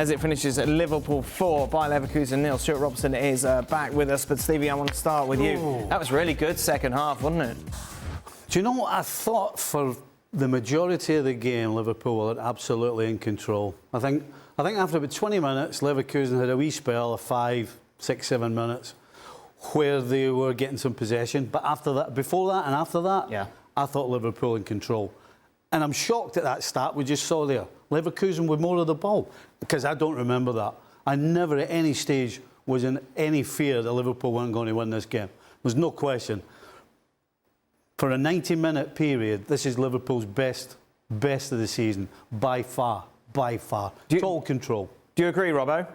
as it finishes at Liverpool 4, Bayer Leverkusen 0. Stuart Robson is back with us, but Stevie, I want to start with you. Ooh. That was really good second half, wasn't it? Do you know what I thought for the majority of the game? Liverpool were absolutely in control. I think after about 20 minutes, Leverkusen had a wee spell of 5, 6, 7 minutes where they were getting some possession. But after that, before that and after that, I thought Liverpool in control. And I'm shocked at that stat we just saw there. Leverkusen with more of the ball, because I don't remember that. I never at any stage was in any fear that Liverpool weren't going to win this game. There's no question. For a 90-minute period, this is Liverpool's best of the season, by far. Total control. Do you agree, Robbo?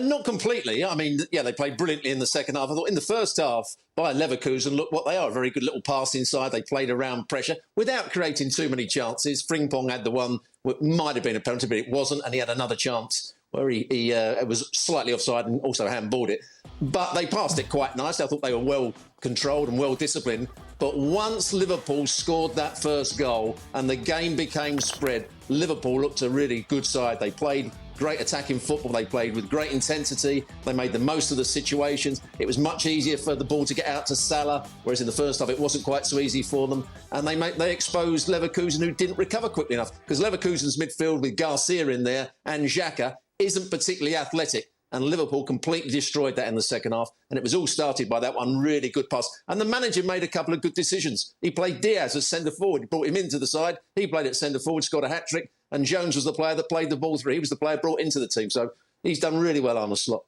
Not completely. I mean, yeah, they played brilliantly in the second half. I thought in the first half, Bayer Leverkusen, look what they are. A very good little pass inside. They played around pressure without creating too many chances. Frimpong had the one that might have been a penalty, but it wasn't. And he had another chance where he was slightly offside and also handballed it. But they passed it quite nicely. I thought they were well controlled and well disciplined. But once Liverpool scored that first goal and the game became spread, Liverpool looked a really good side. They played great attacking football. They played with great intensity. They made the most of the situations. It was much easier for the ball to get out to Salah, whereas in the first half it wasn't quite so easy for them. And they exposed Leverkusen, who didn't recover quickly enough, because Leverkusen's midfield with Garcia in there and Xhaka isn't particularly athletic. And Liverpool completely destroyed that in the second half. And it was all started by that one really good pass. And the manager made a couple of good decisions. He played Diaz as centre-forward. He brought him into the side. He played at centre-forward, scored a hat-trick. And Jones was the player that played the ball through. He was the player brought into the team. So he's done really well on the slot.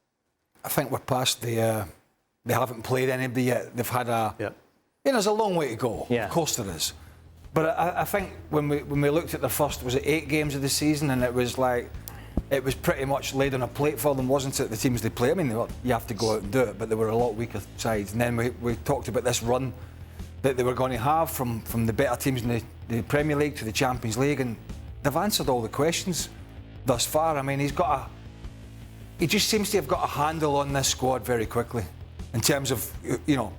I think we're past the... they haven't played anybody yet. They've had a... You know, there's a long way to go. Yeah. Of course there is. But I think when we looked at the first, was it 8 games of the season? And it was like... It was pretty much laid on a plate for them, wasn't it, the teams they play? I mean, you have to go out and do it, but they were a lot weaker sides. And then we talked about this run that they were going to have from the better teams in the Premier League to the Champions League, and they've answered all the questions thus far. I mean, he just seems to have got a handle on this squad very quickly in terms of, you know,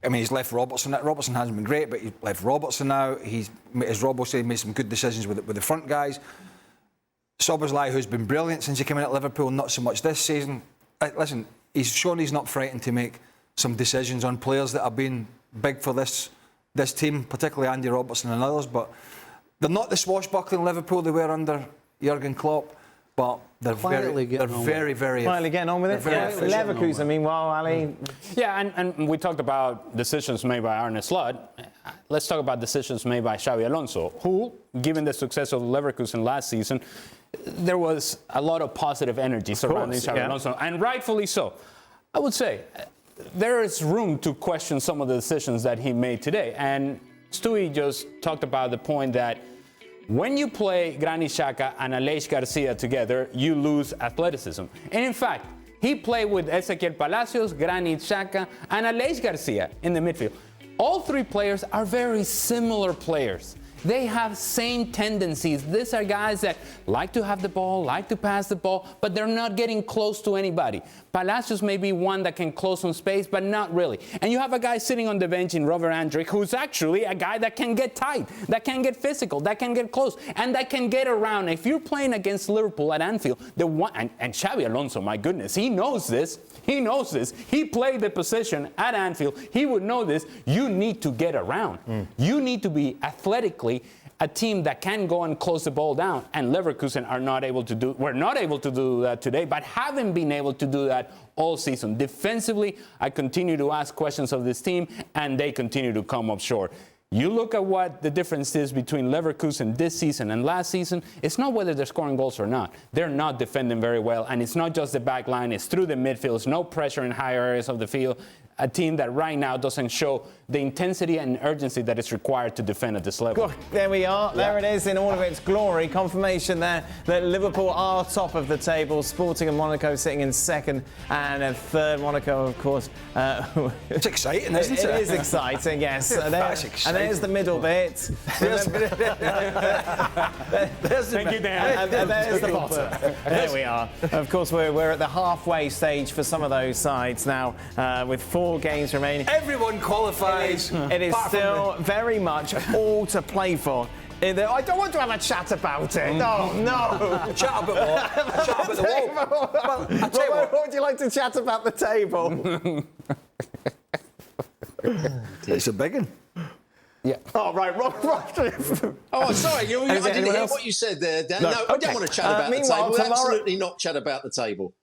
I mean, he's left Robertson. Robertson hasn't been great, but he's left Robertson now. He's, as Robbo said, made some good decisions with the front guys. Szoboszlai, who's been brilliant since he came in at Liverpool, not so much this season. Listen, he's shown he's not frightened to make some decisions on players that have been big for this team, particularly Andy Robertson and others. But they're not the swashbuckling Liverpool they were under Jurgen Klopp. But they're very quietly getting on with it. Leverkusen, meanwhile, Ali. Yeah, and we talked about decisions made by Arne Slot. Let's talk about decisions made by Xabi Alonso, who, given the success of Leverkusen last season, there was a lot of positive energy surrounding Xabi Alonso, and rightfully so. I would say there is room to question some of the decisions that he made today. And Stewie just talked about the point that when you play Granit Xhaka and Aleix Garcia together, you lose athleticism. And in fact, he played with Ezequiel Palacios, Granit Xhaka, and Aleix Garcia in the midfield. All 3 players are very similar players. They have same tendencies. These are guys that like to have the ball, like to pass the ball, but they're not getting close to anybody. Palacios may be one that can close some space, but not really. And you have a guy sitting on the bench in Robert Andrick, who's actually a guy that can get tight, that can get physical, that can get close, and that can get around. If you're playing against Liverpool at Anfield, and Xabi Alonso, my goodness, he knows this. He knows this. He played the position at Anfield. He would know this. You need to get around. You need to be athletically a team that can go and close the ball down. And Leverkusen were not able to do that today, but haven't been able to do that all season. Defensively, I continue to ask questions of this team, and they continue to come up short. You look at what the difference is between Leverkusen this season and last season, it's not whether they're scoring goals or not. They're not defending very well, and it's not just the back line, it's through the midfield. It's no pressure in higher areas of the field. A team that right now doesn't show the intensity and urgency that is required to defend at this level. There we are. There it is in all of its glory. Confirmation there that Liverpool are top of the table. Sporting and Monaco sitting in second and a third. Monaco, of course. It's exciting, isn't it? It is exciting, yes. And there's the middle bit. There's Thank you, Dan. And there's the bottom. There we are. Of course, we're at the halfway stage for some of those sides now, with 4 games remaining. Everyone qualifies. It is still very much all to play for I don't want to have a chat about it. No. Chat about what? Chat about the wall. Well, I tell you what would you like to chat about the table? It's a big one. Yeah. Oh, right, Rob. Oh, sorry, I didn't hear else? what you said there, Dan. No, I okay. don't want to chat about the meanwhile, table. tomorrow- Absolutely not chat about the table.